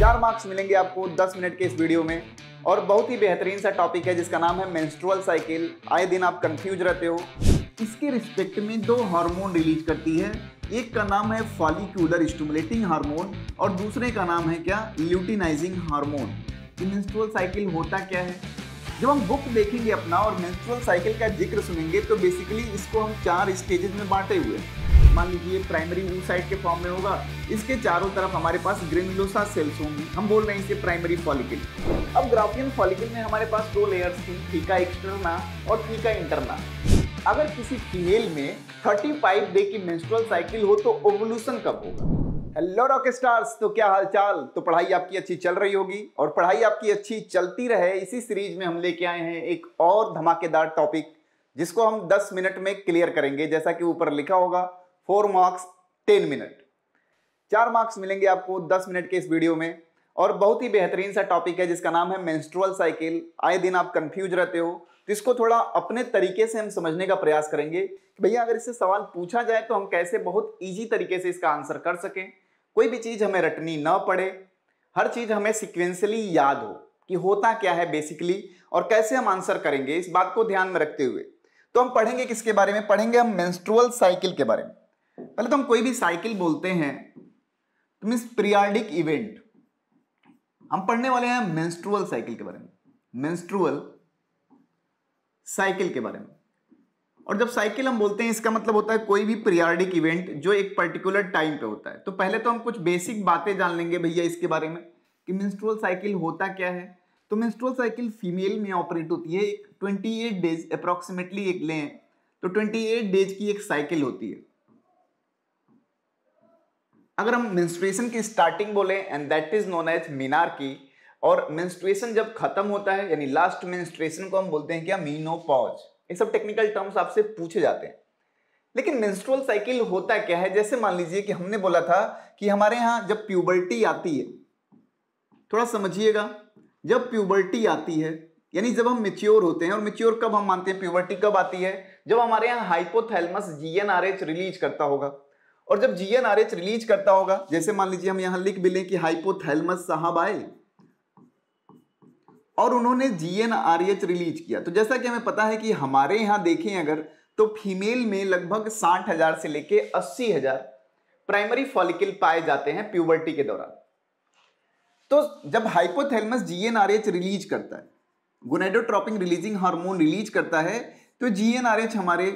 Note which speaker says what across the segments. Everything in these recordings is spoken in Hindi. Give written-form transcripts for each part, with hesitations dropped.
Speaker 1: 4 मार्क्स मिलेंगे आपको 10 मिनट के इस वीडियो में। और बहुत ही बेहतरीन सा टॉपिक है जिसका नाम है मेंस्ट्रुअल साइकिल। आए दिन आप कंफ्यूज रहते हो। इसके रिस्पेक्ट में 2 हार्मोन रिलीज करती है। एक का नाम है फॉलिक्यूलर स्टिमुलेटिंग हार्मोन और दूसरे का नाम है क्या, ल्यूटिनाइजिंग हार्मोन। मेंस्ट्रुअल साइकिल होता क्या है, जब हम बुक देखेंगे अपना और मेंस्ट्रुअल साइकिल का जिक्र सुनेंगे तो बेसिकली इसको हम 4 स्टेजेस में बांटे हुए हैं। मान लीजिए प्राइमरी oocyte के फॉर्म में होगा, इसके चारों तरफ हमारे पास ग्रेनुलोसा सेल्स होंगी, हम बोल रहे हैं इसे प्राइमरी फॉलिकल। अब ग्राफियन फॉलिकल में हमारे पास 2 लेयर्स थी, थीका एक्सटर्ना और थीका इंटरना। अगर किसी फीमेल में 35 डे की मेंस्ट्रुअल साइकिल हो तो ओवुलेशन कब होगा? हेलो रॉक स्टार्स, तो क्या हालचाल? तो पढ़ाई आपकी अच्छी चल रही होगी और पढ़ाई आपकी अच्छी चलती रहे, इसी सीरीज में हम लेके आए हैं एक और धमाकेदार टॉपिक जिसको हम 10 मिनट में क्लियर करेंगे। जैसा कि ऊपर लिखा होगा 4 मार्क्स 10 मिनट। 4 मार्क्स मिलेंगे आपको 10 मिनट के इस वीडियो में। और बहुत ही बेहतरीन सा टॉपिक है जिसका नाम है मेंस्ट्रुअल साइकिल। आए दिन आप कंफ्यूज रहते हो तो इसको थोड़ा अपने तरीके से हम समझने का प्रयास करेंगे कि भैया अगर इससे सवाल पूछा जाए तो हम कैसे बहुत इजी तरीके से इसका आंसर कर सकें। कोई भी चीज हमें रटनी ना पड़े, हर चीज हमें सिक्वेंसली याद हो कि होता क्या है बेसिकली और कैसे हम आंसर करेंगे, इस बात को ध्यान में रखते हुए। तो हम पढ़ेंगे किसके बारे में? पढ़ेंगे हम मेंस्ट्रुअल साइकिल के बारे में। पहले तो हम कोई भी साइकिल बोलते हैं तो मींस पीरियाडिक इवेंट। हम पढ़ने वाले हैं मेंस्ट्रुअल साइकिल के बारे में, मेंस्ट्रुअल साइकिल के बारे में। और जब साइकिल हम बोलते हैं इसका मतलब होता है कोई भी पीरियाडिक इवेंट जो एक पर्टिकुलर टाइम पे होता है। तो पहले तो हम कुछ बेसिक बातें जान लेंगे भैया इसके बारे में कि मेंस्ट्रुअल साइकिल होता क्या है। तो मेंस्ट्रुअल साइकिल फीमेल में ऑपरेट होती है। 28 डेज अप्रोक्सीमेटली एक लें तो 28 डेज की एक साइकिल होती है। अगर हम मेंस्ट्रुएशन की स्टार्टिंग बोले and that is known as menarche, और मेंस्ट्रुएशन जब खत्म होता है यानी लास्ट मेंस्ट्रुएशन को हम बोलते हैं क्या, मेनोपॉज। ये सब टेक्निकल टर्म्स आपसे पूछे जाते हैं। लेकिन मेंस्ट्रुअल साइकिल होता क्या है? जैसे मान लीजिए कि हमने बोला था कि हमारे यहां जब प्यूबर्टी आती है, थोड़ा समझिएगा, जब प्यूबर्टी आती है यानी जब हम मैच्योर होते हैं। और मैच्योर कब हम मानते हैं, प्यूबर्टी कब आती है? जब हमारे यहाँ हाइपोथैलेमस जीएनआरएच रिलीज करता होगा। और जब जीएनआरएच रिलीज करता होगा, जैसे मान लीजिए हम यहां लिख भी लें कि हाइपोथैलेमस साहब आए और उन्होंने जीएनआरएच रिलीज किया, तो जैसा कि हमें पता है कि हमारे यहां देखें अगर तो फीमेल में लगभग 60,000 से लेके 80,000 प्राइमरी फॉलिकल पाए जाते हैं प्यूबर्टी के दौरान। तो जब हाइपोथैलेमस जीएनआरएच रिलीज करता है, गोनेडोट्रोपिन रिलीजिंग हार्मोन रिलीज करता है, तो जीएनआरएच हमारे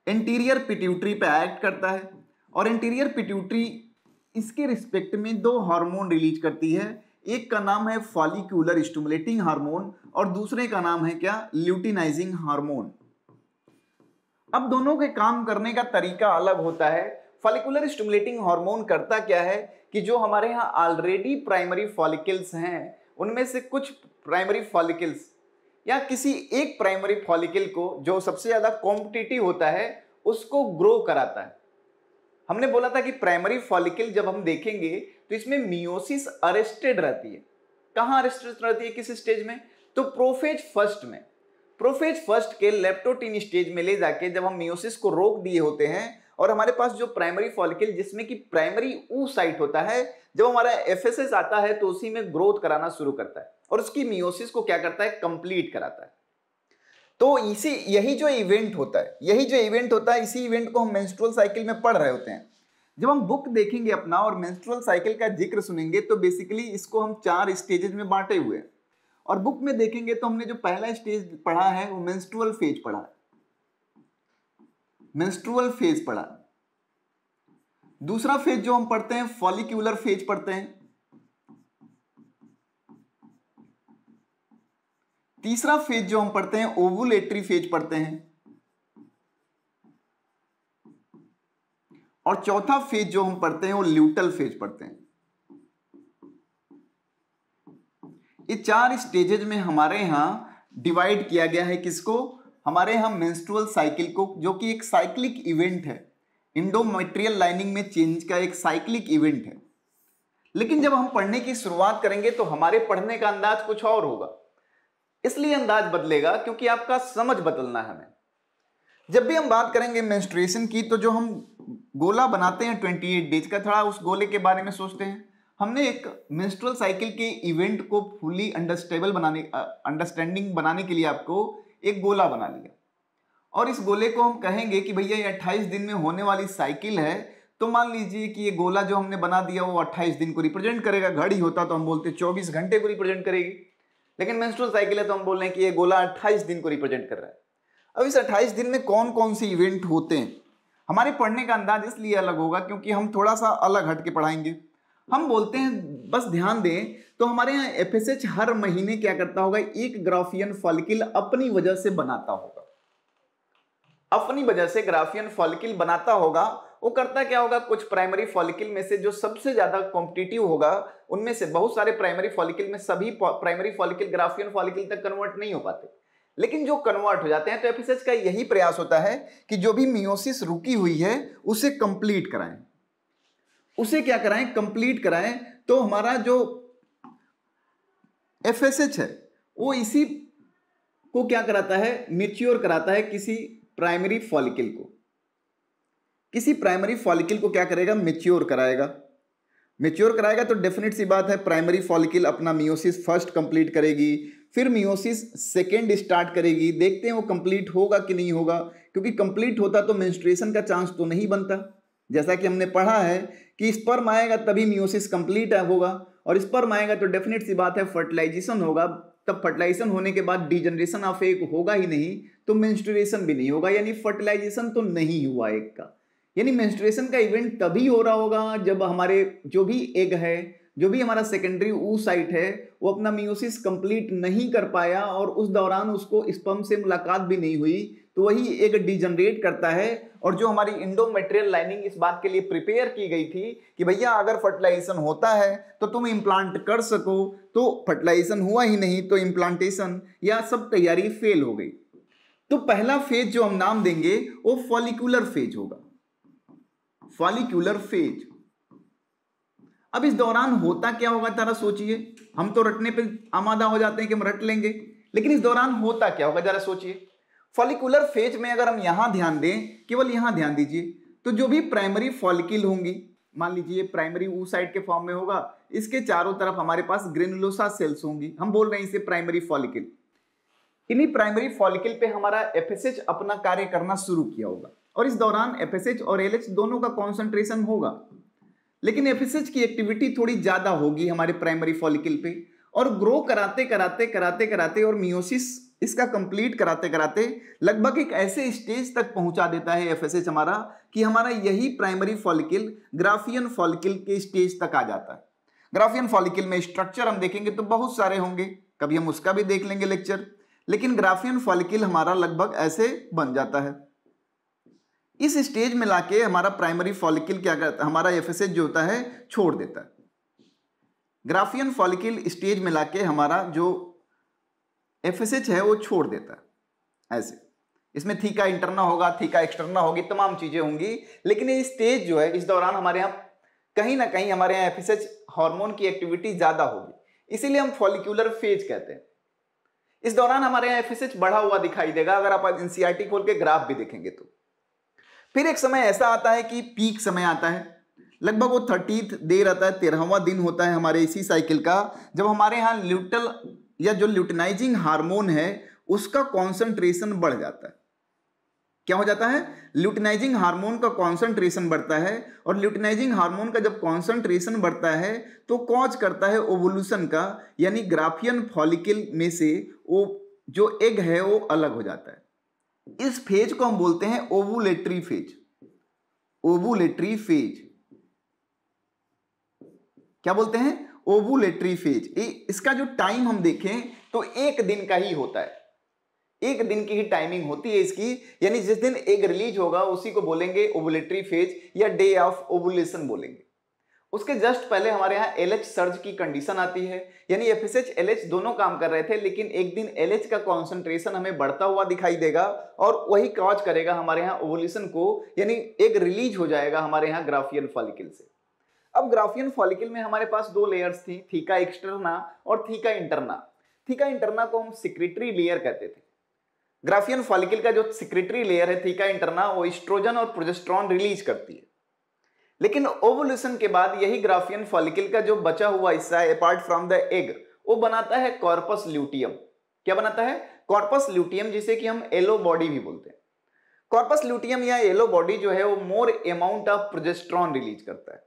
Speaker 1: एंटीरियर पिट्यूटरी पे एक्ट करता है। और एंटीरियर पिट्यूटरी इसके रिस्पेक्ट में 2 हार्मोन रिलीज करती है। एक का नाम है फॉलिक्यूलर स्टिमुलेटिंग हार्मोन और दूसरे का नाम है क्या, ल्यूटिनाइजिंग हार्मोन। अब दोनों के काम करने का तरीका अलग होता है। फॉलिक्यूलर स्टिमुलेटिंग हार्मोन करता क्या है कि जो हमारे यहाँ ऑलरेडी प्राइमरी फॉलिकल्स हैं उनमें से कुछ प्राइमरी फॉलिकल्स या किसी एक प्राइमरी फॉलिकल को जो सबसे ज्यादा कॉम्पिटिटिव होता है उसको ग्रो कराता है। हमने बोला था कि प्राइमरी फॉलिकल जब हम देखेंगे तो इसमें मियोसिस अरेस्टेड रहती है। कहां अरेस्टेड रहती है, किस स्टेज में? तो प्रोफेज फर्स्ट में। प्रोफेज फर्स्ट के लेप्टोटीन स्टेज में ले जाके जब हम मियोसिस को रोक दिए होते हैं और हमारे पास जो प्राइमरी फॉलिकल जिसमें कि प्राइमरी oocyte होता है, जब हमारा एफएसएस आता है तो उसी में ग्रोथ कराना शुरू करता है और उसकी मियोसिस को क्या करता है, कंप्लीट कराता है। तो यही जो इवेंट होता है, इसी इवेंट को हम मेंस्ट्रुअल साइकिल में पढ़ रहे होते हैं। जब हम बुक देखेंगे अपना और मेंस्ट्रुअल साइकिल का जिक्र सुनेंगे तो बेसिकली इसको हम 4 स्टेजेस में बांटे हुए हैं। और बुक में देखेंगे तो हमने जो पहला स्टेज पढ़ा है वो मेंस्ट्रुअल फेज पढ़ा है, मेंस्ट्रुअल फेज पढ़ा है। दूसरा फेज जो हम पढ़ते हैं फॉलिक्यूलर फेज पढ़ते हैं। तीसरा फेज जो हम पढ़ते हैं ओवुलेटरी फेज पढ़ते हैं। और चौथा फेज जो हम पढ़ते हैं वो ल्यूटल फेज पढ़ते हैं। ये 4 स्टेजेस में हमारे यहां डिवाइड किया गया है किसको, हमारे यहां मेंस्ट्रुअल साइकिल को, जो कि एक साइक्लिक इवेंट है। इंडोमेट्रियल लाइनिंग में चेंज का एक साइक्लिक इवेंट है। लेकिन जब हम पढ़ने की शुरुआत करेंगे तो हमारे पढ़ने का अंदाज कुछ और होगा। इसलिए अंदाज बदलेगा क्योंकि आपका समझ बदलना है हमें। जब भी हम बात करेंगे मेंस्ट्रुएशन की तो जो हम गोला बनाते हैं 28 डेज का, थोड़ा उस गोले के बारे में सोचते हैं। हमने एक मेंस्ट्रुअल साइकिल के इवेंट को फुली अंडरस्टैंडिंग बनाने के लिए आपको एक गोला बना लिया, और इस गोले को हम कहेंगे कि भैया ये 28 दिन में होने वाली साइकिल है। तो मान लीजिए कि ये गोला जो हमने बना दिया वो 28 दिन को रिप्रेजेंट करेगा। घड़ी होता तो हम बोलते 24 घंटे को रिप्रेजेंट करेगी, लेकिन मेंस्ट्रुअल साइकिल है तो हम बोल रहे हैं कि ये गोला 28 दिन को रिप्रेजेंट कर रहा है। अब इस 28 दिन में कौन कौन से इवेंट होते हैं, हमारे पढ़ने का अंदाज इसलिए अलग होगा क्योंकि हम थोड़ा सा अलग हट के पढ़ाएंगे। हम बोलते हैं, बस ध्यान दें, तो हमारे यहाँ एफएसएच हर महीने क्या करता होगा, एक ग्राफियन फॉलिकल अपनी वजह से बनाता होगा। अपनी वजह से ग्राफियन फॉलिकल बनाता होगा। वो करता क्या होगा, कुछ प्राइमरी फॉलिकल में से जो सबसे ज्यादा कॉम्पिटिटिव होगा, उनमें से बहुत सारे प्राइमरी फॉलिकल में सभी प्राइमरी फॉलिकल ग्राफियन फॉलिकल तक कन्वर्ट नहीं हो पाते, लेकिन जो कन्वर्ट हो जाते हैं तो एफएसएच का यही प्रयास होता है कि जो भी मियोसिस रुकी हुई है उसे कंप्लीट कराएं। उसे क्या कराएं, कंप्लीट कराएं। तो हमारा जो एफएसएच है वो इसी को क्या कराता है, मैच्योर कराता है किसी प्राइमरी फॉलिकल को। किसी प्राइमरी फॉलिकल को क्या करेगा, मैच्योर कराएगा। मैच्योर कराएगा तो डेफिनेट सी बात है प्राइमरी फॉलिकल अपना मियोसिस फर्स्ट कंप्लीट करेगी, फिर मियोसिस सेकेंड स्टार्ट करेगी। देखते हैं वो कंप्लीट होगा कि नहीं होगा, क्योंकि कंप्लीट होता तो मेंस्ट्रुएशन का चांस तो नहीं बनता। जैसा कि हमने पढ़ा है कि स्पर्म आएगा तभी मियोसिस कंप्लीट होगा, और स्पर्म आएगा तो डेफिनेट सी बात है फर्टिलाइजेशन होगा। तब फर्टिलाइजेशन होने के बाद डिजनरेशन ऑफ एग होगा ही नहीं, तो मेंस्ट्रुएशन भी नहीं होगा, यानी फर्टिलाइजेशन तो नहीं हुआ एग का। यानी मेंस्ट्रुएशन का इवेंट तभी हो रहा होगा जब हमारे जो भी एग है, जो भी हमारा सेकेंडरी oocyte है, वो अपना मियोसिस कंप्लीट नहीं कर पाया और उस दौरान उसको स्पर्म से मुलाकात भी नहीं हुई, तो वही एग डिजनरेट करता है। और जो हमारी इंडोमेट्रियल लाइनिंग इस बात के लिए प्रिपेयर की गई थी कि भैया अगर फर्टिलाइजेशन होता है तो तुम इम्प्लांट कर सको, तो फर्टिलाइजेशन हुआ ही नहीं, तो इम्प्लांटेशन या सब तैयारी फेल हो गई। तो पहला फेज जो हम नाम देंगे वो फॉलिकुलर फेज होगा, फॉलिक्यूलर फेज। अब इस दौरान होता क्या होगा जरा सोचिए। हम तो रटने पे आमादा हो जाते हैं कि हम रट लेंगे, लेकिन इस दौरान होता क्या होगा जरा सोचिए। फॉलिकुलर फेज में अगर हम यहां ध्यान दें, केवल यहां ध्यान दीजिए, तो जो भी प्राइमरी फॉलिकल होंगी, मान लीजिए प्राइमरी oocyte के फॉर्म में होगा, इसके चारों तरफ हमारे पास ग्रेनुलोसा सेल्स होंगी, हम बोल रहे हैं इसे प्राइमरी फॉलिकल। इन्हीं प्राइमरी फॉलिकल पे हमारा एफएसएच अपना कार्य करना शुरू किया होगा, और इस दौरान एफएसएच और एलएच दोनों का कॉन्सेंट्रेशन होगा, लेकिन एफएसएच की एक्टिविटी थोड़ी ज्यादा होगी हमारे प्राइमरी फॉलिकल पे, और ग्रो कराते कराते कराते कराते और मियोसिस इसका कंप्लीट कराते कराते लगभग एक ऐसे स्टेज तक पहुंचा देता है एफएसएच हमारा कि हमारा यही प्राइमरी फॉलिकल ग्राफियन फॉलिकल के स्टेज तक आ जाता है। ग्राफियन फॉलिकल में स्ट्रक्चर हम देखेंगे तो बहुत सारे होंगे, कभी हम उसका भी देख लेंगे लेक्चर, लेकिन ग्राफियन फॉलिकल हमारा लगभग ऐसे बन जाता है। इस स्टेज में लाके हमारा प्राइमरी फॉलिकल क्या करता है, हमारा एफएसएच जो होता है छोड़ देता है। ग्राफियन फॉलिकल स्टेज में लाके हमारा जो एफएसएच है वो छोड़ देता है ऐसे। इसमें थीका इंटरना होगा, थीका एक्सटर्ना होगी, तमाम चीजें होंगी, लेकिन ये स्टेज जो है इस दौरान हमारे यहाँ कहीं ना कहीं हमारे यहाँ एफएसएच हार्मोन की एक्टिविटी ज्यादा होगी, इसीलिए हम फॉलिक्यूलर फेज कहते हैं। इस दौरान हमारे यहाँ एफएसएच बढ़ा हुआ दिखाई देगा, अगर आप एनसीईआरटी खोल के ग्राफ भी देखेंगे तो। फिर एक समय ऐसा आता है कि पीक समय आता है, लगभग वो 30th डे रहता है, 13वां दिन होता है हमारे इसी साइकिल का, जब हमारे यहाँ ल्यूटल या जो ल्यूटिनाइजिंग हार्मोन है उसका कॉन्सेंट्रेशन बढ़ जाता है। क्या हो जाता है, ल्यूटिनाइजिंग हार्मोन का कॉन्सेंट्रेशन बढ़ता है, और ल्यूटिनाइजिंग हार्मोन का जब कॉन्सेंट्रेशन बढ़ता है तो कॉज करता है ओवुलेशन का, यानी ग्राफियन फॉलिकल में से वो जो एग है वो अलग हो जाता है। इस फेज को हम बोलते हैं ओवुलेटरी फेज। ओवुलेटरी फेज क्या बोलते हैं, ओवुलेटरी फेज। इसका जो टाइम हम देखें तो एक दिन का ही होता है, एक दिन की ही टाइमिंग होती है इसकी, यानी जिस दिन एग रिलीज होगा उसी को बोलेंगे ओवुलेटरी फेज या डे ऑफ ओवुलेशन बोलेंगे। उसके जस्ट पहले हमारे यहाँ एलएच सर्ज की कंडीशन आती है, यानी एफएसएच एलएच दोनों काम कर रहे थे, लेकिन एक दिन एलएच का कॉन्सेंट्रेशन हमें बढ़ता हुआ दिखाई देगा और वही कॉज करेगा हमारे यहाँ ओवुलेशन को, यानी एग रिलीज हो जाएगा हमारे यहाँ ग्राफियन फॉलिकल से। अब ग्राफियन फॉलिकल में हमारे पास दो लेयर्स थी, थीका एक्सटर्ना और थीका इंटरना। थीका इंटरना को हम सिक्रेटरी लेयर कहते थे। ग्राफियन फॉलिकल का जो सिक्रेटरी लेयर है थीका इंटरना, वो एस्ट्रोजन और प्रोजेस्टेरोन रिलीज करती है। लेकिन ओवुलेशन के बाद यही ग्राफियन फॉलिकल का जो बचा हुआ हिस्सा है अपार्ट फ्रॉम द एग, वो बनाता है कॉर्पस ल्यूटियम। क्या बनाता है? कॉर्पस ल्यूटियम, जिसे कि हम येलो बॉडी भी बोलते हैं। कॉर्पस ल्यूटियम या येलो बॉडी जो है वो more amount of progesterone release करता है।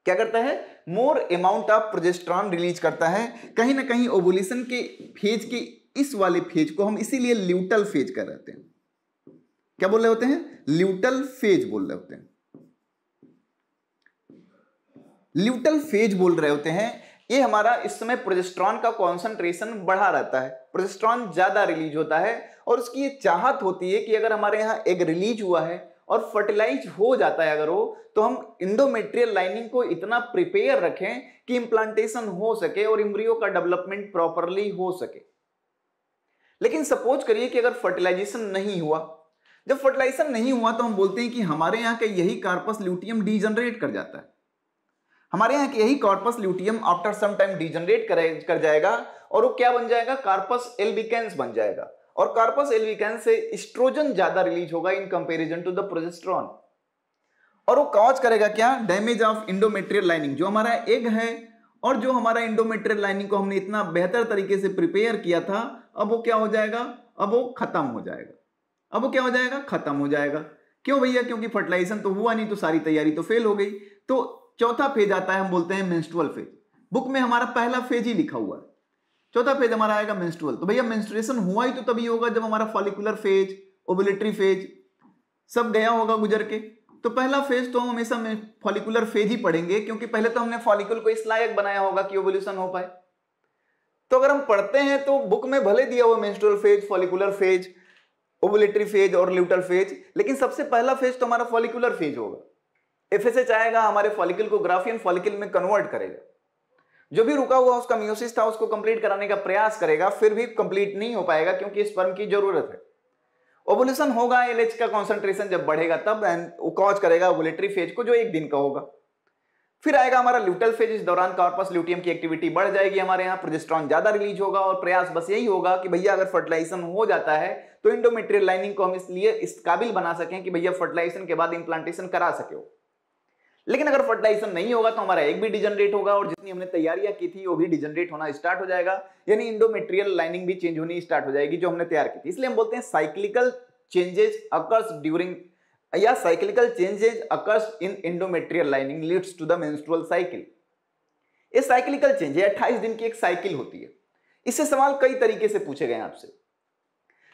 Speaker 1: क्या करता है? More amount of progesterone release करता है। कहीं ना कहीं ओवुलेशन के फेज के इस वाले फेज को हम इसीलिए ल्यूटल फेज कर रहे हैं। क्या बोल रहे होते हैं? ल्यूटल फेज बोल रहे होते हैं। ल्यूटल फेज बोल रहे होते हैं। ये हमारा इस समय प्रोजेस्टेरॉन का कॉन्सेंट्रेशन बढ़ा रहता है, प्रोजेस्टेरॉन ज्यादा रिलीज होता है और उसकी ये चाहत होती है कि अगर हमारे यहाँ एग रिलीज हुआ है और फर्टिलाइज हो जाता है अगर वो, तो हम इंडोमेट्रियल लाइनिंग को इतना प्रिपेयर रखें कि इंप्लांटेशन हो सके और एम्ब्रियो का डेवलपमेंट प्रॉपरली हो सके। लेकिन सपोज करिए कि अगर फर्टिलाइजेशन नहीं हुआ, जब फर्टिलाइजेशन नहीं हुआ तो हम बोलते हैं कि हमारे यहाँ का यही कार्पस ल्यूटियम डीजनरेट कर जाता है। हमारे यहाँ यही corpus luteum after some time degenerate कर जाएगा और वो क्या बन जाएगा? कार्पस एल्बिकेंस बन जाएगा। और कार्पस एल्बिकेंस से एस्ट्रोजन ज्यादा रिलीज होगा in comparison to the progesterone, और वो कॉज करेगा क्या? Damage of endometrial lining. जो हमारा एग है और जो हमारा इंडोमेट्रियल लाइनिंग को हमने इतना बेहतर तरीके से प्रिपेयर किया था, अब वो क्या हो जाएगा? अब वो खत्म हो जाएगा। अब वो क्या हो जाएगा? खत्म हो जाएगा। क्यों भैया? क्योंकि फर्टिलाइजेशन तो हुआ नहीं, तो सारी तैयारी तो फेल हो गई। तो चौथा फेज आता है, हम बोलते हैं मेंस्ट्रुअल फेज। बुक में हमारा पहला फेज ही लिखा हुआ है, चौथा फेज हमारा आएगा मेंस्ट्रुअल। तो भैया मेंस्ट्रुएशन हुआ ही तो तभी होगा जब हमारा फॉलिकुलर फेज, ओवुलेटरी फेज सब गया होगा गुजर के। तो पहला फेज तो हम हमेशा फॉलिकुलर फेज ही पढ़ेंगे, क्योंकि पहले तो हमने फॉलिकल को इस लायक बनाया होगा कि ओवुलेशन हो पाए। तो अगर हम पढ़ते हैं तो बुक में भले दिया हुआ menstrual phase, follicular phase, ovulatory phase और ल्यूटल फेज, लेकिन सबसे पहला फेज तो हमारा फॉलिकुलर फेज होगा। एफएसएच आएगा, हमारे फॉलिकल को ग्राफियन फॉलिकल में कन्वर्ट करेगा। जो भी रुका हुआ उसका मियोसिस था उसको कंप्लीट कराने का प्रयास करेगा, फिर भी कंप्लीट नहीं हो पाएगा क्योंकि स्पर्म की जरूरत है। ओवुलेशन होगा, एलएच का कंसंट्रेशन जब बढ़ेगा तब वो कॉज करेगा ओवुलेटरी फेज को, जो एक दिन का होगा। फिर आएगा हमारा ल्यूटल फेज। इस दौरान कॉर्पस ल्यूटियम की एक्टिविटी बढ़ जाएगी, हमारे यहाँ प्रोजेस्टेरॉन ज्यादा रिलीज होगा और प्रयास बस यही होगा कि भैया अगर फर्टिलाइजेशन हो जाता है तो इंडोमेट्रियल लाइनिंग को हम इसलिए इस काबिल बना सकें कि भैया फर्टिलाइजेशन के बाद इंप्लांटेशन करा सके हो। लेकिन अगर फर्टिलाइजेशन नहीं होगा तो हमारा एग भी डिजनरेट होगा और जितनी हमने तैयारियां की थी वो भी डिजनरेट होना स्टार्ट हो जाएगा, यानी इंडोमेट्रियल लाइनिंग भी चेंज होनी स्टार्ट हो जाएगी जो हमने तैयार की थी। इसलिए हम बोलते हैं साइक्लिकल चेंजेस अकर्स ड्यूरिंग या cyclical changes occurs in endometrial lining leads to the menstrual cycle. ये साइक्लिकल चेंज है, 28 दिन की एक साइकिल होती है। इससे सवाल कई तरीके से पूछे गए आपसे।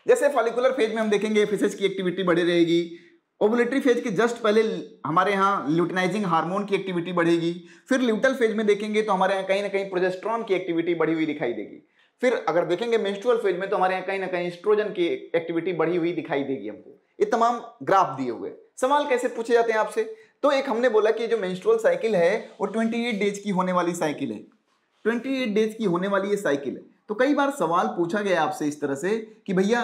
Speaker 1: जैसे फॉलिकुलर फेज में हम देखेंगे एफएसएच की एक्टिविटी बढ़ी रहेगी, ओवुलेटरी फेज के जस्ट पहले हमारे यहाँ ल्यूटिनाइजिंग हार्मोन की एक्टिविटी बढ़ेगी, फिर ल्यूटल फेज में देखेंगे तो हमारे यहाँ कहीं ना कहीं प्रोजेस्टेरॉन की एक्टिविटी बढ़ी हुई दिखाई देगी। फिर अगर देखेंगे मेंस्ट्रुअल फेज में तो हमारे यहाँ कहीं ना कहीं एस्ट्रोजन की एक्टिविटी बढ़ी हुई दिखाई देगी हमको। ये तमाम ग्राफ दिए हुए। सवाल कैसे पूछे जाते हैं आपसे? तो एक हमने बोला कि जो मेंस्ट्रुअल साइकिल है वो 28 डेज की होने वाली साइकिल है, 28 डेज की होने वाली ये साइकिल है। तो कई बार सवाल पूछा गया आपसे इस तरह से कि भैया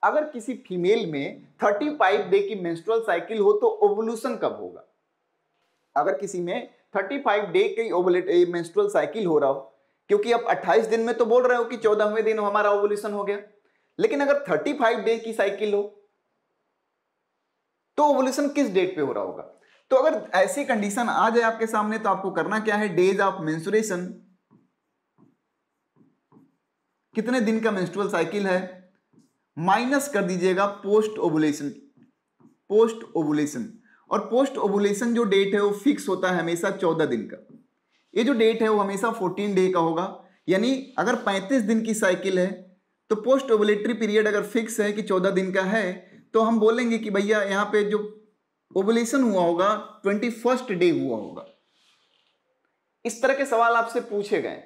Speaker 1: अगर किसी फीमेल में 35 डे की मेंस्ट्रुअल साइकिल हो तो ओवुलेशन कब होगा? अगर किसी में 35 डे की मेंस्ट्रुअल साइकिल हो रहा हो, क्योंकि अब 28 दिन में तो बोल रहे हो कि 14वें दिन हमारा ओवुलेशन हो गया, लेकिन अगर 35 डे की साइकिल हो तो ओवुलेशन किस डेट पे हो रहा होगा? तो अगर ऐसी कंडीशन आ जाए आपके सामने तो आपको करना क्या है? डेज ऑफ मेंस्ट्रुएशन, कितने दिन का मेंस्ट्रुअल साइकिल है, माइनस कर दीजिएगा पोस्ट ओवुलेशन। पोस्ट ओवुलेशन और पोस्ट ओवुलेशन जो डेट है वो फिक्स होता है हमेशा 14 दिन का। ये जो डेट है वो हमेशा 14 डे का होगा, यानी अगर 35 दिन की साइकिल है तो पोस्ट ओवुलेटरी पीरियड अगर फिक्स है कि 14 दिन का है तो हम बोलेंगे कि भैया यहाँ पे जो ओवुलेशन हुआ होगा 21st डे हुआ होगा। इस तरह के सवाल आपसे पूछे गए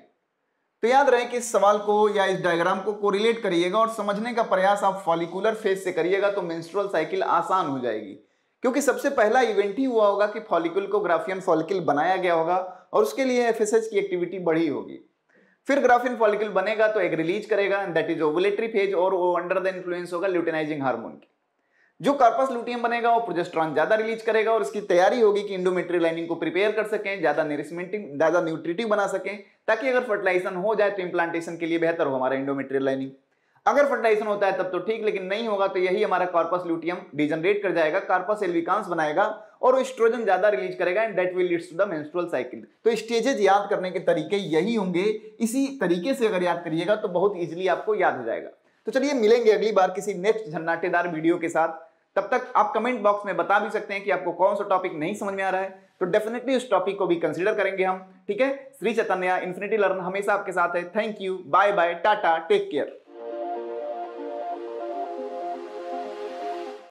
Speaker 1: तो याद रहे कि इस सवाल को या इस डायग्राम को कोरिलेट करिएगा और समझने का प्रयास आप फॉलिकुलर फेज से करिएगा तो मेंस्ट्रुअल साइकिल आसान हो जाएगी, क्योंकि सबसे पहला इवेंट ही हुआ होगा कि फॉलिकल को ग्राफियन फॉलिकल बनाया गया होगा और उसके लिए एफएसएच की एक्टिविटी बढ़ी होगी। फिर ग्राफियन फॉलिकल बनेगा तो एग रिलीज करेगा and that is ovulatory phase, और वो अंडर द इन्फ्लुएंस होगा ल्यूटिनाइजिंग हार्मोन की। जो कार्पस ल्यूटियम बनेगा वो प्रोजेस्टेरॉन ज्यादा रिलीज करेगा और उसकी तैयारी होगी कि इंडोमेट्रियल लाइनिंग को प्रिपेयर कर सकें, ज्यादा नरिशमेंटिंग, ज्यादा न्यूट्रिटिव बना सकें, ताकि अगर फर्टिलाइजेशन हो जाए तो इंप्लांटेशन के लिए बेहतर हो हमारा इंडोमेट्रियल लाइनिंग। अगर फर्टिलाइजेशन होता है तब तो ठीक, लेकिन नहीं होगा तो यही हमारा कॉर्पस ल्यूटियम डिजनरेट कर जाएगा, कार्पस एल्बिकांस बनाएगा और एस्ट्रोजन ज्यादा रिलीज करेगा and that will leads to the menstrual cycle. तो स्टेजेस याद करने के तरीके यही होंगे, इसी तरीके से अगर याद करिएगा तो बहुत इजीली आपको याद हो जाएगा। तो चलिए मिलेंगे अगली बार किसी नेक्स्ट झन्नाटेदार वीडियो के साथ। तब तक आप कमेंट बॉक्स में बता भी सकते हैं कि आपको कौन सा टॉपिक नहीं समझ में आ रहा है, तो डेफिनेटली उस टॉपिक को भी कंसीडर करेंगे हम। ठीक है, श्री चैतन्य इन्फिनिटी लर्न हमेशा आपके साथ है। Thank you, bye bye, tata, take care.